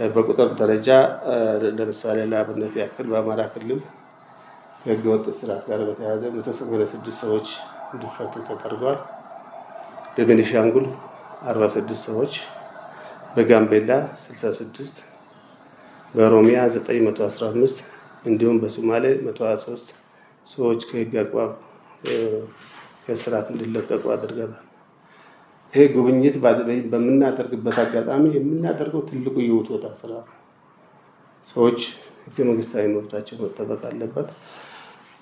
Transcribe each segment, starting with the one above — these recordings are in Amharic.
በቁጥር ደረጃ ለምሳሌ ለአብነት ያክል በአማራ ክልል ከህገወጥ እስራት ጋር በተያያዘ 186 ሰዎች እንዲፈቱ ተደርጓል። በቤኒሻንጉል 46 ሰዎች፣ በጋምቤላ 66፣ በኦሮሚያ 915 እንዲሁም በሶማሌ 123 ሰዎች ከህግ አግባብ ከእስራት እንዲለቀቁ አድርገናል። ይሄ ጉብኝት በምናደርግበት አጋጣሚ የምናደርገው ትልቁ የውትወታ ስራ ነው። ሰዎች ህገ መንግስታዊ መብታቸው መጠበቅ አለበት።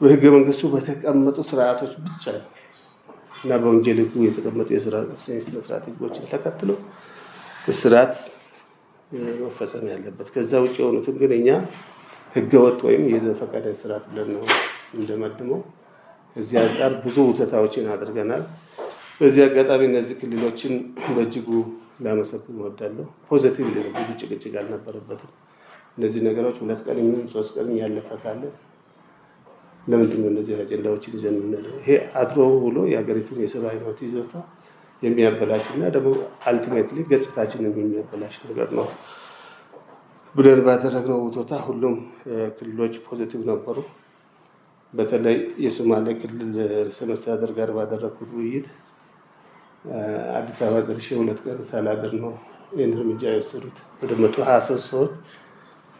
በህገ መንግስቱ በተቀመጡ ስርዓቶች ብቻ እና በወንጀል ህጉ የተቀመጡ የስነ ስርዓት ህጎችን ተከትሎ እስራት መፈጸም ያለበት። ከዛ ውጭ የሆኑትን ግን እኛ ህገወጥ ወይም የዘፈቀደ እስራት ብለን ነው እንደመድመው። ከዚህ አንጻር ብዙ ውተታዎችን አድርገናል። በዚህ አጋጣሚ እነዚህ ክልሎችን በእጅጉ ላመሰግን እወዳለሁ። ፖዚቲቭ ብዙ ጭቅጭቅ አልነበረበትም። እነዚህ ነገሮች 2 ቀን ወይም 3 ቀን ያለፈ ካለ ለምንድን ነው እነዚህ አጀንዳዎችን ይዘን የምንሄደው? ይሄ አድሮ ብሎ የሀገሪቱን የሰብአዊ መብት ይዞታ የሚያበላሽ እና ደግሞ አልቲሜትሊ ገጽታችንን የሚያበላሽ ነገር ነው ብለን ባደረግነው ውቶታ ሁሉም ክልሎች ፖዚቲቭ ነበሩ። በተለይ የሶማሌ ክልል ርዕሰ መስተዳድር ጋር ባደረግኩት ውይይት አዲስ አበባ ደርሼ 2 ቀን ሳላድር ነው ይህን እርምጃ የወሰዱት። ወደ 123 ሰዎች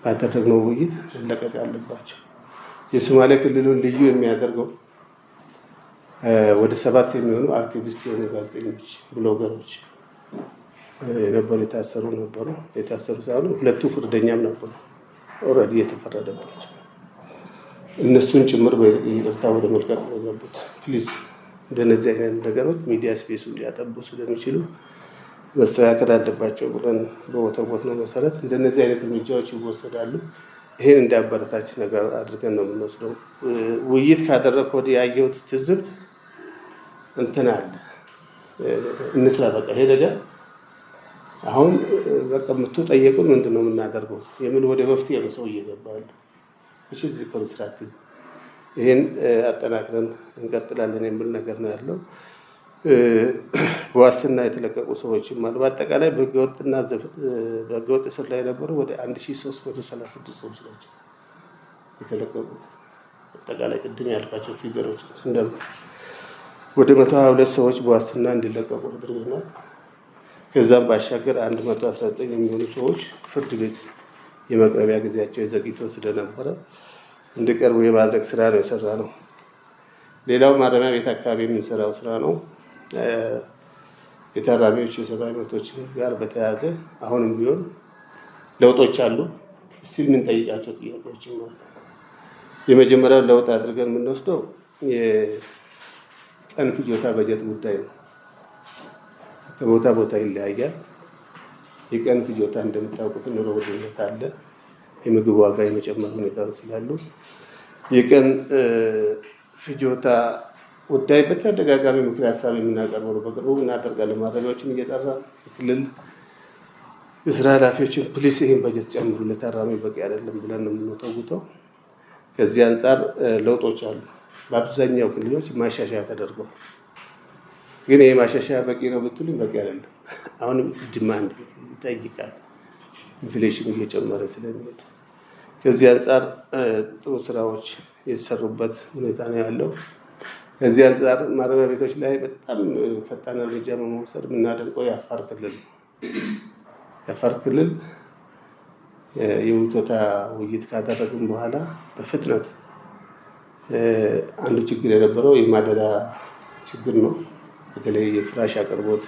ባደረግነው ውይይት መለቀቅ አለባቸው። የሶማሌ ክልሉን ልዩ የሚያደርገው ወደ 7 የሚሆኑ አክቲቪስት የሆኑ ጋዜጠኞች፣ ብሎገሮች የነበሩ የታሰሩ ነበሩ። የታሰሩ ሳይሆኑ 2 ፍርደኛም ነበሩ ኦልሬዲ የተፈረደባቸው። እነሱን ጭምር በይቅርታ ወደ መልቀቅ ነው የገቡት። ፕሊዝ እንደነዚህ አይነት ነገሮች ሚዲያ ስፔሱን ሊያጠቡ ስለሚችሉ መስተካከል አለባቸው ብለን በወተወትነው መሰረት እንደነዚህ አይነት እርምጃዎች ይወሰዳሉ። ይሄን እንዳበረታች ነገር አድርገን ነው የምንወስደው። ውይይት ካደረግኩ ወዲህ ያየሁት ትዝብት እንትን አለ እንስራ በቃ ይሄ ነገር አሁን በቃ የምትጠየቁን ምንድን ነው የምናደርገው? የምን ወደ መፍትሄ ነው ሰው እየገባል። እሺ እዚህ ኮንስትራክቲቭ ይሄን አጠናክረን እንቀጥላለን የሚል ነገር ነው ያለው። በዋስትና የተለቀቁ ሰዎችም አሉ። በአጠቃላይ በህገወጥ እስር ላይ የነበሩ ወደ 1336 ሰዎች ናቸው የተለቀቁት። አጠቃላይ ቅድም ያልኳቸው ፊገሮች ወደ 122 ሰዎች በዋስትና እንዲለቀቁ አድርገናል። ከዛም ባሻገር 119 የሚሆኑ ሰዎች ፍርድ ቤት የመቅረቢያ ጊዜያቸው ዘግይቶ ስለነበረ እንዲቀርቡ የማድረግ ስራ ነው የሰራነው። ሌላው ማረሚያ ቤት አካባቢ የምንሰራው ስራ ነው። የታራሚዎች የሰብአዊ መብቶች ጋር በተያያዘ አሁንም ቢሆን ለውጦች አሉ። እስቲል የምንጠይቃቸው ጥያቄዎች ነው። የመጀመሪያው ለውጥ አድርገን የምንወስደው የቀን ፍጆታ በጀት ጉዳይ ነው። ከቦታ ቦታ ይለያያል። የቀን ፍጆታ እንደምታውቁት ኑሮ ውድነት አለ። የምግብ ዋጋ የመጨመር ሁኔታዎች ስላሉ የቀን ፍጆታ ጉዳይ በተደጋጋሚ ምክር ሀሳብ የምናቀርበው ነው። በቅርቡ እናደርጋለን። ማረሚያዎችን እየጠራ ክልል የስራ ኃላፊዎችን ፕሊስ ይህን በጀት ጨምሩ፣ ለታራሚ በቂ አይደለም ብለን ነው የምንወተውተው። ከዚህ አንጻር ለውጦች አሉ። በአብዛኛው ክልሎች ማሻሻያ ተደርገው፣ ግን ይህ ማሻሻያ በቂ ነው ብትሉኝ በቂ አይደለም። አሁንም ዲማንድ ይጠይቃል፣ ኢንፍሌሽን እየጨመረ ስለሚሄድ። ከዚህ አንጻር ጥሩ ስራዎች የተሰሩበት ሁኔታ ነው ያለው። ከዚህ አንጻር ማረሚያ ቤቶች ላይ በጣም ፈጣን እርምጃ በመውሰድ የምናደርገው የአፋር ክልል የውቶታ ውይይት ካደረግን በኋላ በፍጥነት አንዱ ችግር የነበረው የማደሪያ ችግር ነው። በተለይ የፍራሽ አቅርቦት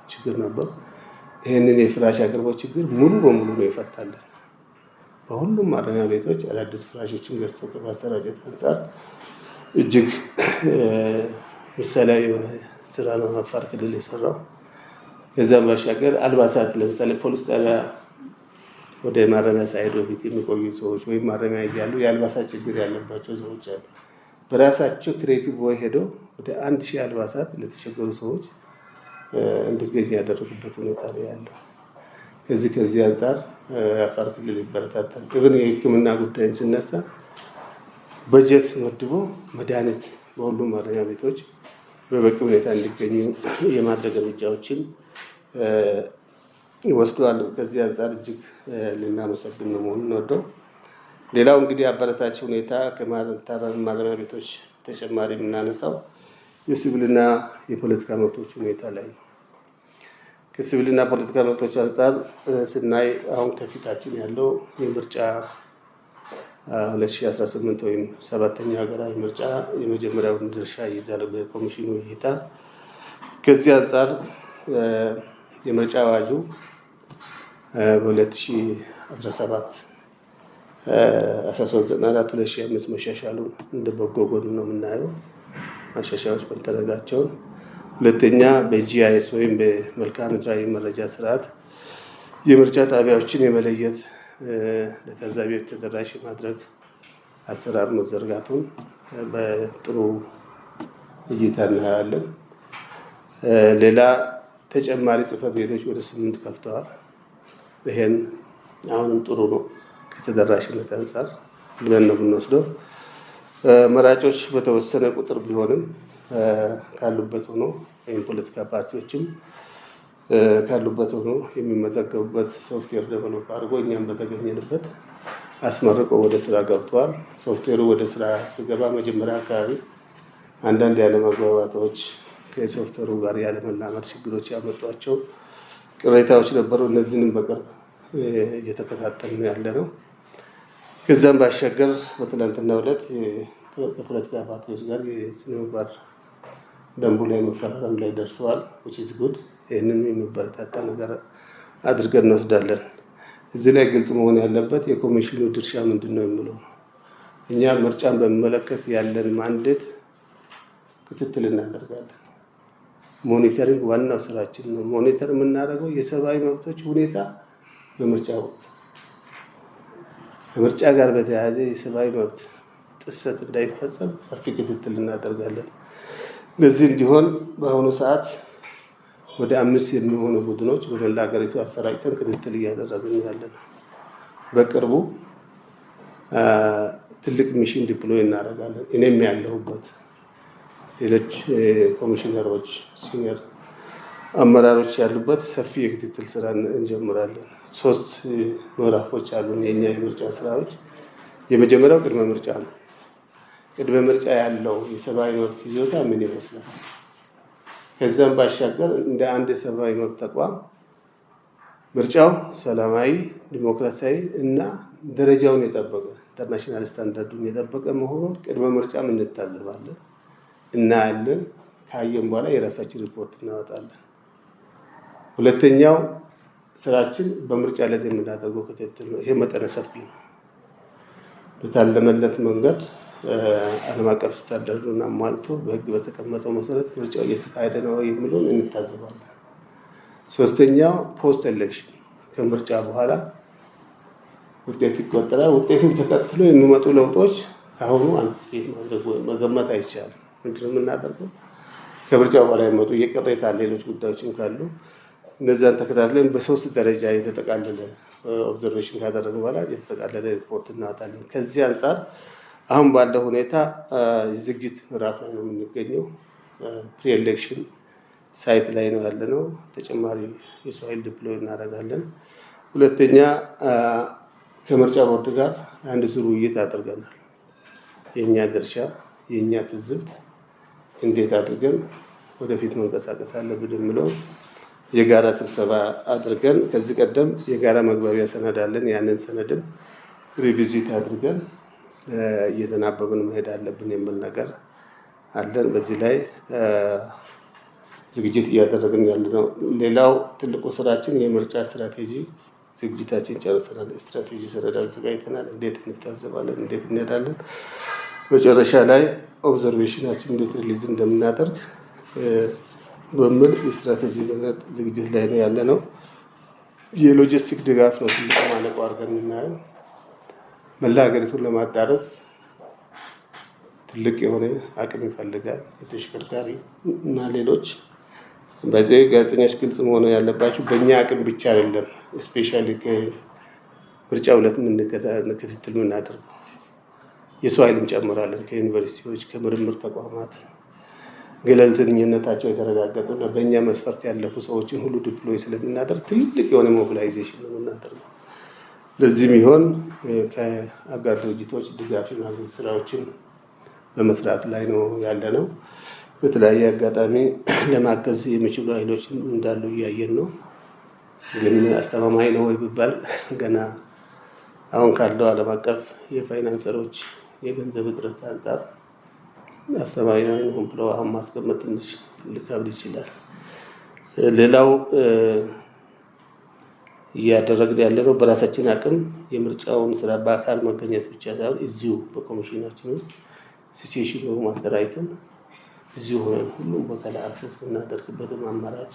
ችግር ነበር። ይህንን የፍራሽ አቅርቦት ችግር ሙሉ በሙሉ ነው የፈታለን። በሁሉም ማረሚያ ቤቶች አዳዲስ ፍራሾችን ገዝቶ ከማሰራጨት አንጻር እጅግ ምሳሌያዊ የሆነ ስራ ነው አፋር ክልል የሰራው። ከዛም ባሻገር አልባሳት፣ ለምሳሌ ፖሊስ ጣቢያ ወደ ማረሚያ ሳይሄዱ በፊት የሚቆዩ ሰዎች ወይም ማረሚያ እያሉ የአልባሳት ችግር ያለባቸው ሰዎች አሉ። በራሳቸው ክሬቲቭ ወይ ሄደው ወደ 1000 አልባሳት ለተቸገሩ ሰዎች እንዲገኝ ያደረጉበት ሁኔታ ነው ያለው። ከዚህ አንጻር አፋር ክልል ይበረታታል። ግን የሕክምና ጉዳይም ሲነሳ በጀት መድቦ መድኃኒት በሁሉም ማረሚያ ቤቶች በበቂ ሁኔታ እንዲገኙ የማድረግ እርምጃዎችን ወስዷል። ከዚህ አንጻር እጅግ ልናመሰግን ነው መሆኑን እንወደው። ሌላው እንግዲህ አበረታች ሁኔታ ከማረሚያ ቤቶች ተጨማሪ የምናነሳው የሲቪልና የፖለቲካ መብቶች ሁኔታ ላይ ነው። ከሲቪልና ፖለቲካ መብቶች አንጻር ስናይ አሁን ከፊታችን ያለው የምርጫ 2018 ወይም 7ኛ ሀገራዊ ምርጫ የመጀመሪያውን ድርሻ ይይዛል በኮሚሽኑ እይታ። ከዚህ አንጻር የምርጫ አዋጁ በ2017 1394/2005 መሻሻሉን እንደ በጎ ጎን ነው የምናየው። ማሻሻያዎች መደረጋቸውን። ሁለተኛ በጂአይኤስ ወይም በመልክዓ ምድራዊ መረጃ ስርዓት የምርጫ ጣቢያዎችን የመለየት ለታዛቢዎች ተደራሽ ማድረግ አሰራር መዘርጋቱን በጥሩ እይታ እናያለን። ሌላ ተጨማሪ ጽሕፈት ቤቶች ወደ 8 ከፍተዋል። ይሄን አሁንም ጥሩ ነው ከተደራሽነት አንጻር ብለን ነው የምንወስደው። መራጮች በተወሰነ ቁጥር ቢሆንም ካሉበት ሆኖ ወይም ፖለቲካ ፓርቲዎችም ካሉበት ሆኖ የሚመዘገቡበት ሶፍትዌር ዴቨሎፕ አድርጎ እኛም በተገኘንበት አስመርቆ ወደ ስራ ገብተዋል። ሶፍትዌሩ ወደ ስራ ሲገባ መጀመሪያ አካባቢ አንዳንድ ያለመግባባቶች ከሶፍትዌሩ ጋር ያለመላመድ ችግሮች ያመጧቸው ቅሬታዎች ነበሩ። እነዚህንም በቅርብ እየተከታተልን ያለ ነው። ከዛም ባሻገር በትናንትናው ዕለት ከፖለቲካ ፓርቲዎች ጋር የስነ ምግባር ደንቡ ላይ መፈራረም ላይ ደርሰዋል። which is good። ይህንን የሚበረታታ ነገር አድርገን እንወስዳለን። እዚህ ላይ ግልጽ መሆን ያለበት የኮሚሽኑ ድርሻ ምንድን ነው የሚለው እኛ ምርጫን በሚመለከት ያለን ማንዴት ክትትል እናደርጋለን። ሞኒተሪንግ ዋናው ስራችን ነው። ሞኒተር የምናደርገው የሰብአዊ መብቶች ሁኔታ በምርጫ ወቅት ከምርጫ ጋር በተያያዘ የሰብአዊ መብት ጥሰት እንዳይፈጸም ሰፊ ክትትል እናደርጋለን። ለዚህ እንዲሆን በአሁኑ ሰዓት ወደ 5 የሚሆኑ ቡድኖች በመላ ሀገሪቱ አሰራጭተን ክትትል እያደረግን ያለን። በቅርቡ ትልቅ ሚሽን ዲፕሎይ እናደርጋለን። እኔም ያለሁበት ሌሎች ኮሚሽነሮች፣ ሲኒየር አመራሮች ያሉበት ሰፊ የክትትል ስራ እንጀምራለን። 3 ምዕራፎች አሉን የኛ የምርጫ ስራዎች። የመጀመሪያው ቅድመ ምርጫ ነው። ቅድመ ምርጫ ያለው የሰብአዊ መብት ይዞታ ምን ይመስላል? ከዛም ባሻገር እንደ አንድ የሰብአዊ መብት ተቋም ምርጫው ሰላማዊ፣ ዲሞክራሲያዊ እና ደረጃውን የጠበቀ ኢንተርናሽናል ስታንዳርዱን የጠበቀ መሆኑን ቅድመ ምርጫም እንታዘባለን፣ እናያለን። ካየን በኋላ የራሳችን ሪፖርት እናወጣለን። ሁለተኛው ስራችን በምርጫ ዕለት የምናደርገው ክትትል ነው። ይሄ መጠነ ሰፊ ነው። በታለመለት መንገድ ዓለም አቀፍ ስታንዳርዱን አሟልቶ በሕግ በተቀመጠው መሰረት ምርጫው እየተካሄደ ነው የሚለውን እንታዘባለን። ሶስተኛው ፖስት ኤሌክሽን ከምርጫ በኋላ ውጤት ይቆጠራል። ውጤቱን ተከትሎ የሚመጡ ለውጦች ከአሁኑ አንቲሲፔት ማድረግ ወይም መገመት አይቻልም። ምንድን ነው የምናደርገው? ከምርጫው በኋላ የሚመጡ የቅሬታ ሌሎች ጉዳዮችም ካሉ እነዚያን ተከታትለን በ3 ደረጃ የተጠቃለለ ኦብዘርቬሽን ካደረግን በኋላ የተጠቃለለ ሪፖርት እናወጣለን። ከዚህ አንጻር አሁን ባለው ሁኔታ የዝግጅት ምዕራፍ ላይ ነው የምንገኘው። ፕሪ ኤሌክሽን ሳይት ላይ ነው ያለነው። ተጨማሪ የሰው ኃይል ዲፕሎይ እናደርጋለን። ሁለተኛ ከምርጫ ቦርድ ጋር አንድ ዙር ውይይት አድርገናል። የእኛ ድርሻ የእኛ ትዝብት እንዴት አድርገን ወደፊት መንቀሳቀስ አለብን የሚለው የጋራ ስብሰባ አድርገን ከዚህ ቀደም የጋራ መግባቢያ ሰነድ አለን። ያንን ሰነድም ሪቪዚት አድርገን እየተናበብን መሄድ አለብን የሚል ነገር አለን። በዚህ ላይ ዝግጅት እያደረግን ያለ ነው። ሌላው ትልቁ ስራችን የምርጫ ስትራቴጂ ዝግጅታችን ጨርሰናል። ስትራቴጂ ሰነድ አዘጋጅተናል። እንዴት እንታዘባለን፣ እንዴት እንሄዳለን፣ መጨረሻ ላይ ኦብዘርቬሽናችን እንዴት ሪሊዝ እንደምናደርግ በሚል የስትራቴጂ ሰነድ ዝግጅት ላይ ነው ያለ ነው። የሎጂስቲክ ድጋፍ ነው ትልቁ ማነቆ አድርገን የምናየው። መላ ሀገሪቱን ለማዳረስ ትልቅ የሆነ አቅም ይፈልጋል። የተሽከርካሪ እና ሌሎች በዚህ ጋዜጠኞች ግልጽ መሆን ያለባቸው በእኛ አቅም ብቻ አይደለም። ስፔሻሊ ከምርጫ ዕለት ክትትል የምናደርገው የሰው ኃይል እንጨምራለን። ከዩኒቨርሲቲዎች፣ ከምርምር ተቋማት ገለልተኝነታቸው የተረጋገጡና በእኛ መስፈርት ያለፉ ሰዎችን ሁሉ ዲፕሎይ ስለምናደርግ ትልቅ የሆነ ሞቢላይዜሽን ነው የምናደርገው። ለዚህም ይሆን ከአጋር ድርጅቶች ድጋፍ የማግኘት ስራዎችን በመስራት ላይ ነው ያለ ነው። በተለያየ አጋጣሚ ለማገዝ የሚችሉ ኃይሎች እንዳሉ እያየን ነው። ግን አስተማማኝ ነው ወይ ቢባል ገና አሁን ካለው ዓለም አቀፍ የፋይናንሰሮች የገንዘብ እጥረት አንጻር አስተማማኝ ነው ብሎ አሁን ማስቀመጥ ትንሽ ሊከብድ ይችላል። ሌላው እያደረግን ያለነው በራሳችን አቅም የምርጫውን ስራ በአካል መገኘት ብቻ ሳይሆን እዚሁ በኮሚሽናችን ውስጥ ሲቹዌሽን ማስተራይተን እዚሁ ሆነን ሁሉም ቦታ ላይ አክሰስ ብናደርግበትም አማራጭ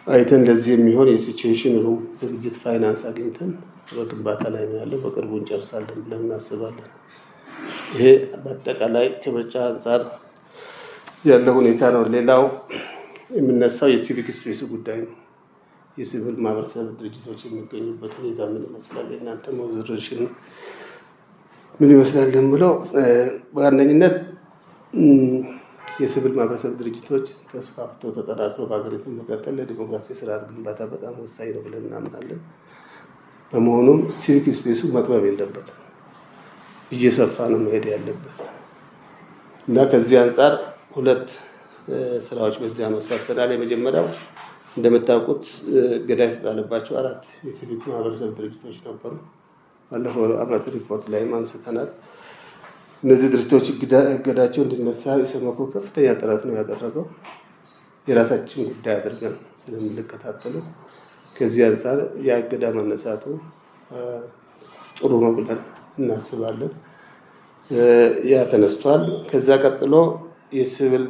አይተን ለዚህ የሚሆን የሲቹዌሽን ሩም ዝግጅት ፋይናንስ አግኝተን በግንባታ ላይ ነው ያለው። በቅርቡ እንጨርሳለን ብለን እናስባለን። ይሄ በአጠቃላይ ከምርጫ አንጻር ያለው ሁኔታ ነው። ሌላው የምነሳው የሲቪክ ስፔስ ጉዳይ ነው። የሲቪል ማህበረሰብ ድርጅቶች የሚገኙበት ሁኔታ ምን ይመስላል? የእናንተ ኦብዘርቬሽን ምን ይመስላል ብለው በዋነኝነት የሲቪል ማህበረሰብ ድርጅቶች ተስፋፍተው ተጠናክረው በሀገሪቱ መቀጠል ለዲሞክራሲ ስርዓት ግንባታ በጣም ወሳኝ ነው ብለን እናምናለን። በመሆኑም ሲቪክ ስፔሱ መጥበብ የለበትም፣ እየሰፋ ነው መሄድ ያለበት እና ከዚህ አንጻር ሁለት ስራዎች በዚያ መሳተናል። የመጀመሪያው እንደምታውቁት እገዳ የተጣለባቸው 4 የሲቪክ ማህበረሰብ ድርጅቶች ነበሩ። ባለፈው ዓመት ሪፖርት ላይ አንስተናል። እነዚህ ድርጅቶች እገዳቸው እንዲነሳ ኢሰመኮ ከፍተኛ ጥረት ነው ያደረገው። የራሳችን ጉዳይ አድርገን ስለምንከታተለው ከዚህ አንጻር የእገዳ መነሳቱ ጥሩ ነው ብለን እናስባለን። ያ ተነስቷል። ከዛ ቀጥሎ የሲቪል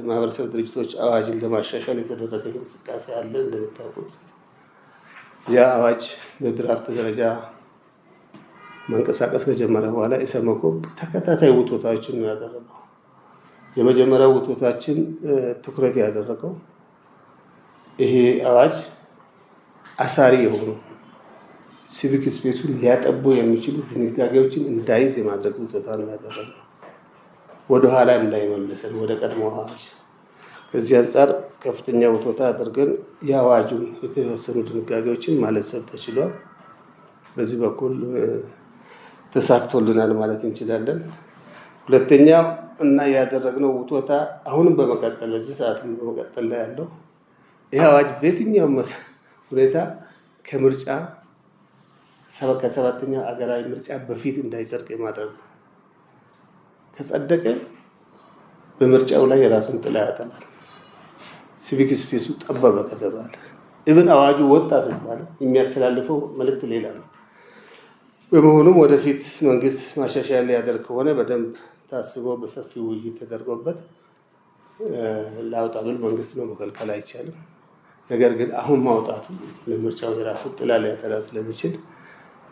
ማህበረሰብ ድርጅቶች አዋጅን ለማሻሻል የተደረገ እንቅስቃሴ አለ። እንደምታውቁት ያ አዋጅ በድራፍት ደረጃ መንቀሳቀስ ከጀመረ በኋላ ኢሰመኮ ተከታታይ ውቶታዎችን ነው ያደረገው። የመጀመሪያው ውቶታችን ትኩረት ያደረገው ይሄ አዋጅ አሳሪ የሆኑ ሲቪክ ስፔሱን ሊያጠቡ የሚችሉ ድንጋጌዎችን እንዳይዝ የማድረግ ውቶታ ነው ያደረገው። ወደኋላ እንዳይመልሰን ወደ ቀድሞ አዋጅ። ከዚህ አንጻር ከፍተኛ ውቶታ አድርገን የአዋጁን የተወሰኑ ድንጋጌዎችን ማለሰብ ተችሏል። በዚህ በኩል ተሳክቶልናል ማለት እንችላለን። ሁለተኛው እና ያደረግነው ውቶታ አሁንም በመቀጠል በዚህ ሰዓት በመቀጠል ላይ ያለው ይህ አዋጅ በየትኛውም ሁኔታ ከምርጫ ከሰባተኛው አገራዊ ምርጫ በፊት እንዳይጸድቅ የማድረግ ከጸደቀ በምርጫው ላይ የራሱን ጥላ ያጠላል። ሲቪክ ስፔሱ ጠበበ ከተባለ ኢቭን አዋጁ ወጣ ሲባል የሚያስተላልፈው መልእክት ሌላ ነው። በመሆኑም ወደፊት መንግስት ማሻሻያ ሊያደርግ ከሆነ በደንብ ታስቦ በሰፊ ውይይት ተደርጎበት ላውጣ ብል መንግስት ነው መከልከል አይቻልም። ነገር ግን አሁን ማውጣቱ ለምርጫው የራሱ ጥላ ሊያጠላ ስለሚችል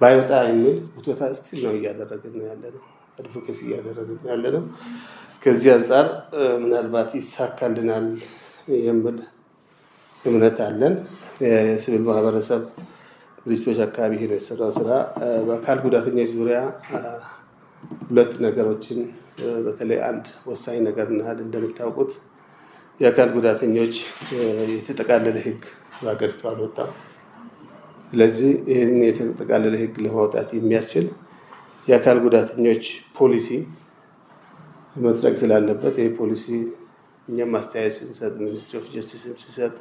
ባይወጣ የሚል ውቶታ ስቲል ነው እያደረግን ያለ ነው። አድቮኬሲ እያደረግን ያለ ነው። ከዚህ አንጻር ምናልባት ይሳካልናል የሚል እምነት አለን። የሲቪል ማህበረሰብ ድርጅቶች አካባቢ ሄዶ የተሰራው ስራ በአካል ጉዳተኞች ዙሪያ 2 ነገሮችን በተለይ አንድ ወሳኝ ነገር ናል። እንደምታውቁት የአካል ጉዳተኞች የተጠቃለለ ሕግ በሀገሪቱ አልወጣም። ስለዚህ ይህን የተጠቃለለ ሕግ ለማውጣት የሚያስችል የአካል ጉዳተኞች ፖሊሲ መጽደቅ ስላለበት ይህ ፖሊሲ እኛም አስተያየት ስንሰጥ ሚኒስትሪ ኦፍ ጀስቲስም ሲሰጥ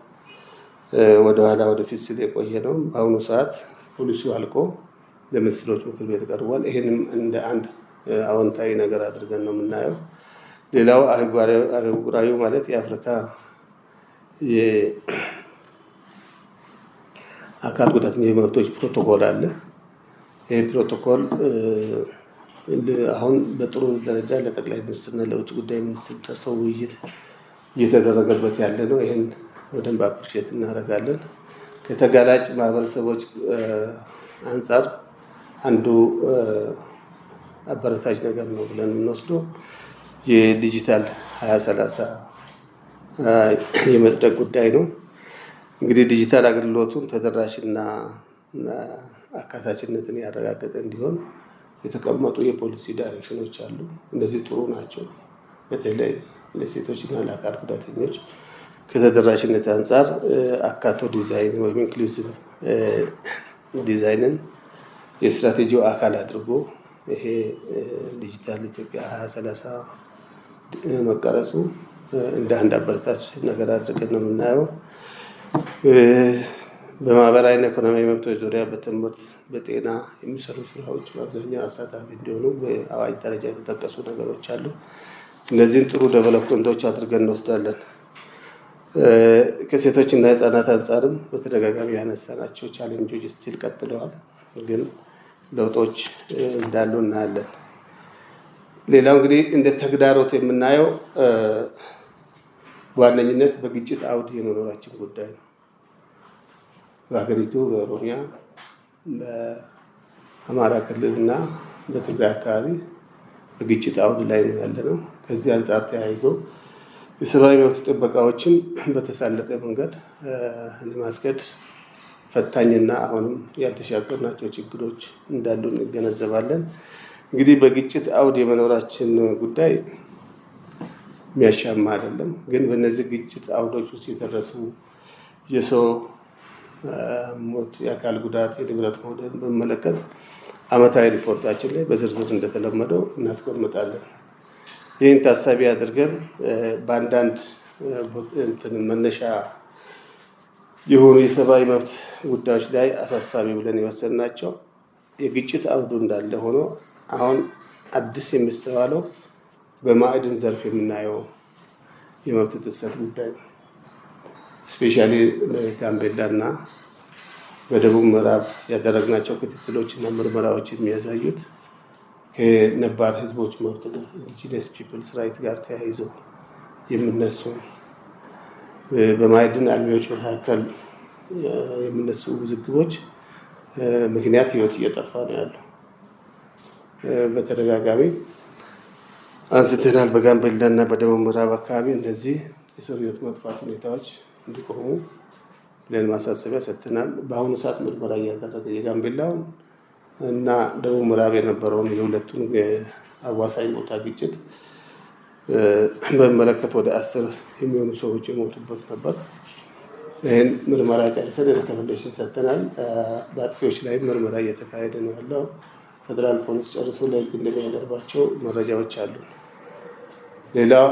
ወደኋላ ወደፊት ሲል የቆየ ነው። በአሁኑ ሰዓት ፖሊሲው አልቆ ለሚኒስትሮች ምክር ቤት ቀርቧል። ይህንም እንደ አንድ አዎንታዊ ነገር አድርገን ነው የምናየው። ሌላው አህጉራዊ ማለት የአፍሪካ የአካል ጉዳተኞች መብቶች ፕሮቶኮል አለ። ይህ ፕሮቶኮል አሁን በጥሩ ደረጃ ለጠቅላይ ሚኒስትርና ለውጭ ጉዳይ ሚኒስትር ደርሰው ውይይት እየተደረገበት ያለ ነው። ይህን በደንብ አፕሪሼት እናደርጋለን። ከተጋላጭ ማህበረሰቦች አንጻር አንዱ አበረታች ነገር ነው ብለን የምንወስደው የዲጂታል 2030 የመጽደቅ ጉዳይ ነው። እንግዲህ ዲጂታል አገልግሎቱን ተደራሽና አካታችነትን ያረጋገጠ እንዲሆን የተቀመጡ የፖሊሲ ዳይሬክሽኖች አሉ። እነዚህ ጥሩ ናቸው። በተለይ ለሴቶችና ለአካል ጉዳተኞች ከተደራሽነት አንጻር አካቶ ዲዛይን ወይም ኢንክሉሲቭ ዲዛይንን የስትራቴጂው አካል አድርጎ ይሄ ዲጂታል ኢትዮጵያ 2030 መቀረጹ እንደ አንድ አበረታች ነገር አድርገን ነው የምናየው። በማህበራዊና ኢኮኖሚያዊ መብቶች ዙሪያ በትምህርት፣ በጤና የሚሰሩ ስራዎች በአብዛኛው አሳታፊ እንዲሆኑ በአዋጅ ደረጃ የተጠቀሱ ነገሮች አሉ። እነዚህን ጥሩ ዴቨሎፕመንቶች አድርገን እንወስዳለን። ከሴቶችና ህጻናት አንጻርም በተደጋጋሚ ያነሳናቸው ቻሌንጆች ስቲል ቀጥለዋል፣ ግን ለውጦች እንዳሉ እናያለን። ሌላው እንግዲህ እንደ ተግዳሮት የምናየው በዋነኝነት በግጭት አውድ የመኖራችን ጉዳይ ነው። በሀገሪቱ በኦሮሚያ፣ በአማራ ክልልና በትግራይ አካባቢ በግጭት አውድ ላይ ነው ያለነው። ከዚህ አንጻር ተያይዞ የሰብአዊ መብት ጥበቃዎችን በተሳለጠ መንገድ ለማስገድ ፈታኝና አሁንም ያልተሻገርናቸው ችግሮች እንዳሉ እንገነዘባለን። እንግዲህ በግጭት አውድ የመኖራችን ጉዳይ የሚያሻማ አይደለም። ግን በእነዚህ ግጭት አውዶች ውስጥ የደረሱ የሰው ሞት፣ የአካል ጉዳት፣ የንብረት መውደድ በሚመለከት ዓመታዊ ሪፖርታችን ላይ በዝርዝር እንደተለመደው እናስቀምጣለን። ይህን ታሳቢ አድርገን በአንዳንድ መነሻ የሆኑ የሰብአዊ መብት ጉዳዮች ላይ አሳሳቢ ብለን የወሰድናቸው የግጭት አውዱ እንዳለ ሆኖ አሁን አዲስ የሚስተዋለው በማዕድን ዘርፍ የምናየው የመብት ጥሰት ጉዳይ ነው። ስፔሻሊ በጋምቤላ እና በደቡብ ምዕራብ ያደረግናቸው ክትትሎች እና ምርመራዎች የሚያሳዩት ከነባር ህዝቦች መብት ኢንዲጂነስ ፒፕልስ ራይት ጋር ተያይዞ የሚነሱ በማዕድን አልሚዎች መካከል የሚነሱ ውዝግቦች ምክንያት ህይወት እየጠፋ ነው ያለው። በተደጋጋሚ አንስተናል። በጋምቤላ እና በደቡብ ምዕራብ አካባቢ እነዚህ የሰው ህይወት መጥፋት ሁኔታዎች እንዲቆሙ ብለን ማሳሰቢያ ሰጥተናል። በአሁኑ ሰዓት ምርመራ እያደረገ የጋምቤላውን እና ደቡብ ምዕራብ የነበረውን የሁለቱን አዋሳኝ ቦታ ግጭት በመለከት ወደ 10 የሚሆኑ ሰዎች የሞቱበት ነበር። ይህን ምርመራ ጨርሰን ሪኮመንዴሽን ሰጥተናል። በአጥፊዎች ላይ ምርመራ እየተካሄደ ነው ያለው። ፌደራል ፖሊስ ጨርሶ ለህግ እንደሚያቀርባቸው መረጃዎች አሉ። ሌላው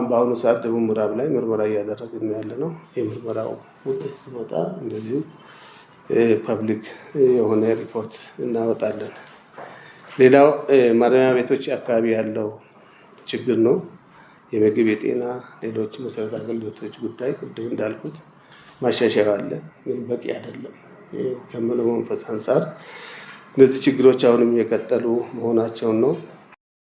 በአሁኑ ሰዓት ደቡብ ምዕራብ ላይ ምርመራ እያደረግን ነው ያለ ነው። የምርመራው ውጤት ሲመጣ እንደዚሁ ፐብሊክ የሆነ ሪፖርት እናወጣለን። ሌላው ማረሚያ ቤቶች አካባቢ ያለው ችግር ነው። የምግብ፣ የጤና፣ ሌሎች መሰረታዊ አገልግሎቶች ጉዳይ ቅድም እንዳልኩት ማሻሻያ አለ፣ ግን በቂ አይደለም። ከምለው መንፈስ አንጻር እነዚህ ችግሮች አሁንም የቀጠሉ መሆናቸውን ነው።